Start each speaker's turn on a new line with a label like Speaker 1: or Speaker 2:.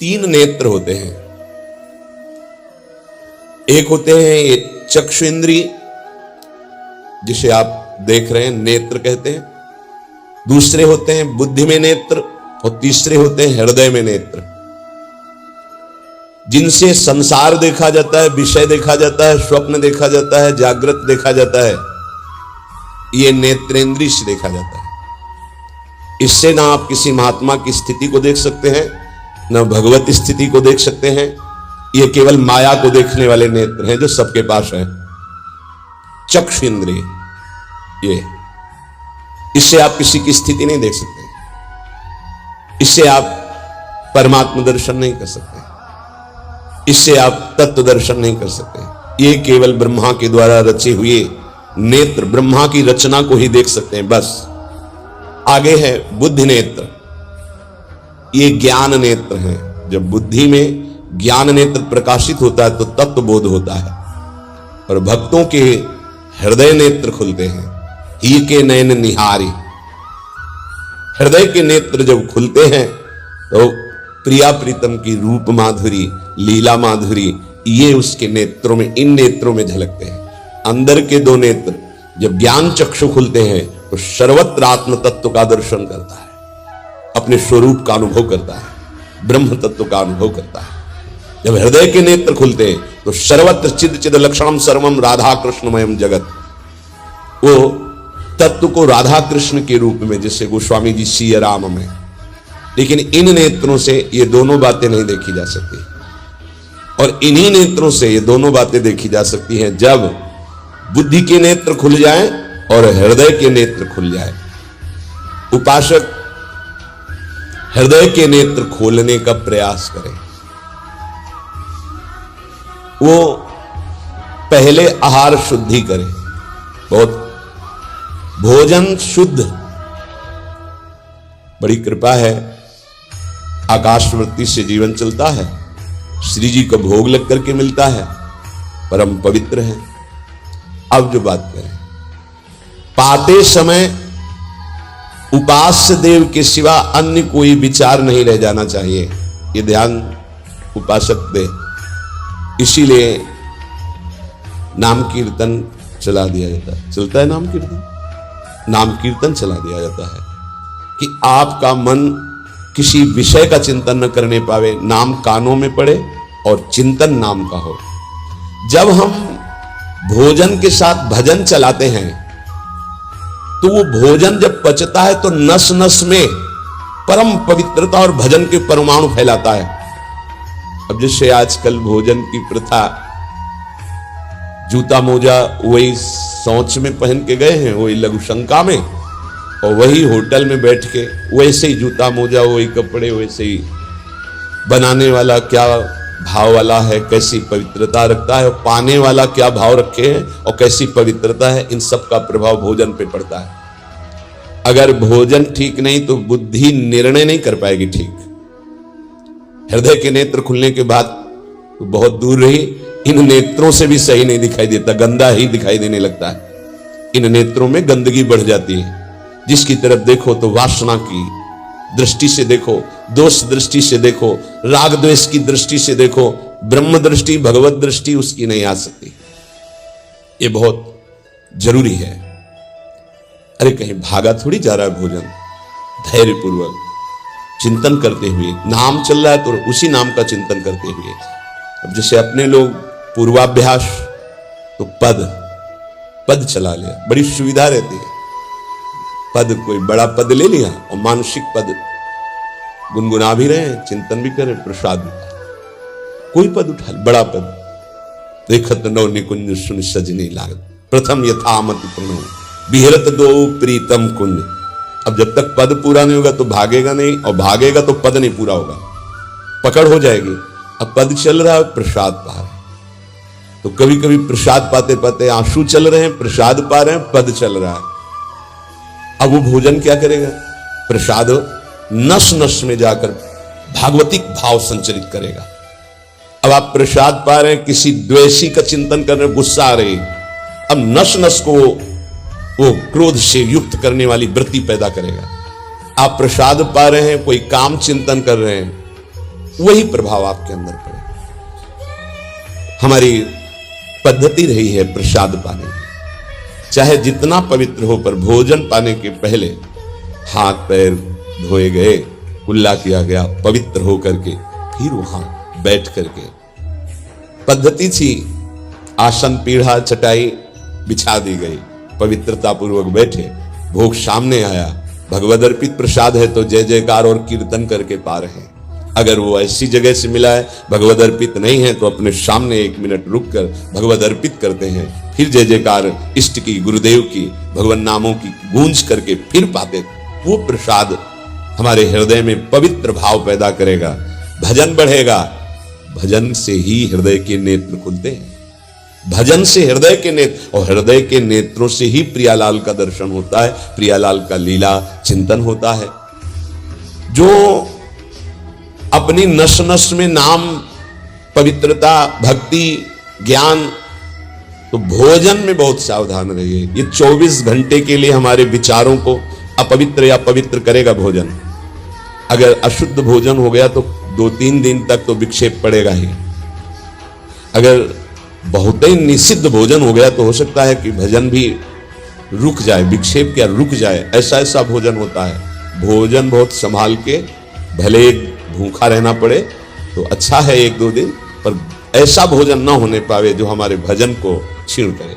Speaker 1: तीन नेत्र होते हैं। एक होते हैं ये चक्षु इंद्रिय, जिसे आप देख रहे हैं, नेत्र कहते हैं। दूसरे होते हैं बुद्धि में नेत्र, और तीसरे होते हैं हृदय में नेत्र, जिनसे संसार देखा जाता है, विषय देखा जाता है, स्वप्न देखा जाता है, जागृत देखा जाता है। ये नेत्रेंद्रिय से देखा जाता है। इससे ना आप किसी महात्मा की स्थिति को देख सकते हैं, ना भगवत स्थिति को देख सकते हैं। ये केवल माया को देखने वाले नेत्र हैं जो सबके पास है। चक्षु इंद्रिय, ये इससे आप किसी की स्थिति नहीं देख सकते, इससे आप परमात्मा दर्शन नहीं कर सकते, इससे आप तत्व दर्शन नहीं कर सकते। ये केवल ब्रह्मा के द्वारा रचे हुए नेत्र, ब्रह्मा की रचना को ही देख सकते हैं, बस। आगे है बुद्धि नेत्र, ये ज्ञान नेत्र हैं। जब बुद्धि में ज्ञान नेत्र प्रकाशित होता है तो तत्व बोध होता है, और भक्तों के हृदय नेत्र खुलते हैं। ही के नयन निहारी, हृदय के नेत्र जब खुलते हैं तो प्रिया प्रीतम की रूप माधुरी, लीला माधुरी, ये उसके नेत्रों में, इन नेत्रों में झलकते हैं। अंदर के दो नेत्र जब ज्ञान चक्षु खुलते हैं तो सर्वत्र आत्म तत्व का दर्शन करता है, अपने स्वरूप का अनुभव करता है, ब्रह्म तत्व का अनुभव करता है। जब हृदय के नेत्र खुलते हैं तो सर्वत्र चिद चिद लक्षणम सर्वम राधा कृष्णमयम जगत, वो तत्व को राधा कृष्ण के रूप में, जैसे गोस्वामी जी सिया राम में। लेकिन इन नेत्रों से ये दोनों बातें नहीं देखी जा सकती, और इन्हीं नेत्रों से ये दोनों बातें देखी जा सकती हैं जब बुद्धि के नेत्र खुल जाएं और हृदय के नेत्र खुल जाए। उपासक हृदय के नेत्र खोलने का प्रयास करें। वो पहले आहार शुद्धि करें, बहुत भोजन शुद्ध। बड़ी कृपा है, आकाशवृत्ति से जीवन चलता है, श्री जी का भोग लग करके मिलता है, परम पवित्र है। अब जो बात करें, पाते समय उपास्य देव के सिवा अन्य कोई विचार नहीं रह जाना चाहिए, ये ध्यान उपासक दे। इसीलिए नाम कीर्तन चला दिया जाता है, चलता है नाम कीर्तन, नाम कीर्तन चला दिया जाता है कि आपका मन किसी विषय का चिंतन न करने पावे, नाम कानों में पड़े और चिंतन नाम का हो। जब हम भोजन के साथ भजन चलाते हैं तो वो भोजन जब पचता है तो नस नस में परम पवित्रता और भजन के परमाणु फैलाता है। अब जैसे आजकल भोजन की प्रथा, जूता मोजा वही सोच में पहन के गए हैं, वही लघु शंका में, और वही होटल में बैठ के वैसे ही जूता मोजा, वही कपड़े, वैसे ही बनाने वाला क्या भाव वाला है, कैसी पवित्रता रखता है, और पाने वाला क्या भाव रखे हैं और कैसी पवित्रता है, इन सब का प्रभाव भोजन पे पड़ता है। अगर भोजन ठीक नहीं तो बुद्धि निर्णय नहीं कर पाएगी ठीक। हृदय के नेत्र खुलने के बाद तो बहुत दूर रही, इन नेत्रों से भी सही नहीं दिखाई देता, गंदा ही दिखाई देने लगता है। इन नेत्रों में गंदगी बढ़ जाती है। जिसकी तरफ देखो तो वासना की दृष्टि से देखो, दोष दृष्टि से देखो, राग द्वेष की दृष्टि से देखो, ब्रह्म दृष्टि, भगवत दृष्टि उसकी नहीं आ सकती। ये बहुत जरूरी है। अरे कहीं भागा थोड़ी जा रहा है भोजन, धैर्यपूर्वक चिंतन करते हुए, नाम चल रहा है तो उसी नाम का चिंतन करते हुए। अब जैसे अपने लोग पूर्वाभ्यास तो पद चला लिया, बड़ी सुविधा रहती है। पद, कोई बड़ा पद ले लिया और मानसिक पद गुनगुना भी रहे हैं, चिंतन भी करें, प्रसाद भी, कोई पद उठा, बड़ा पद, देखत नौ निकुंज सुन सजनी लागत, प्रथम यथामत प्रणव विहरत दो प्रीतम कुंज। अब जब तक पद पूरा नहीं होगा तो भागेगा नहीं, और भागेगा तो पद नहीं पूरा होगा, पकड़ हो जाएगी। अब पद चल रहा है, प्रसाद पा रहे, तो कभी कभी प्रसाद पाते पाते आंसू चल रहे हैं, प्रसाद पा रहे हैं, पद चल रहा है। अब वो भोजन क्या करेगा? प्रसाद नस नस में जाकर भागवतिक भाव संचरित करेगा। अब आप प्रसाद पा रहे हैं, किसी द्वेषी का चिंतन कर रहे हैं, गुस्सा आ रही, अब नस नस को वो क्रोध से युक्त करने वाली वृत्ति पैदा करेगा। आप प्रसाद पा रहे हैं, कोई काम चिंतन कर रहे हैं, वही प्रभाव आपके अंदर पड़े। हमारी पद्धति रही है प्रसाद पाने की, चाहे जितना पवित्र हो, पर भोजन पाने के पहले हाथ पैर धोए गए, कुल्ला किया गया, पवित्र हो करके फिर वहां बैठ करके पद्धति थी, आसन पीढ़ा चटाई बिछा दी गई, पवित्रता पूर्वक बैठे, भोग सामने आया, भगवद अर्पित प्रसाद है तो जय जयकार और कीर्तन करके पा रहे हैं। अगर वो ऐसी जगह से मिला है, भगवद अर्पित नहीं है, तो अपने सामने 1 मिनट रुककर भगवद अर्पित करते हैं, फिर जय जयकार इष्ट की, गुरुदेव की, भगवान नामों की गूंज करके फिर पाते। वो प्रसाद हमारे हृदय में पवित्र भाव पैदा करेगा, भजन बढ़ेगा। भजन से ही हृदय के नेत्र खुलते हैं, भजन से हृदय के नेत्र, और हृदय के नेत्रों से ही प्रियालाल का दर्शन होता है, प्रियालाल का लीला चिंतन होता है। जो अपनी नस नस में नाम, पवित्रता, भक्ति, ज्ञान, तो भोजन में बहुत सावधान रहिए। ये 24 घंटे के लिए हमारे विचारों को अपवित्र या पवित्र करेगा भोजन। अगर अशुद्ध भोजन हो गया तो 2-3 दिन तक तो विक्षेप पड़ेगा ही। अगर बहुत ही निषिद्ध भोजन हो गया तो हो सकता है कि भजन भी रुक जाए, विक्षेप क्या रुक जाए, ऐसा ऐसा भोजन होता है। भोजन बहुत संभाल के, भले भूखा रहना पड़े तो अच्छा है 1-2 दिन, पर ऐसा भोजन ना होने पावे जो हमारे भजन को क्षीण करे।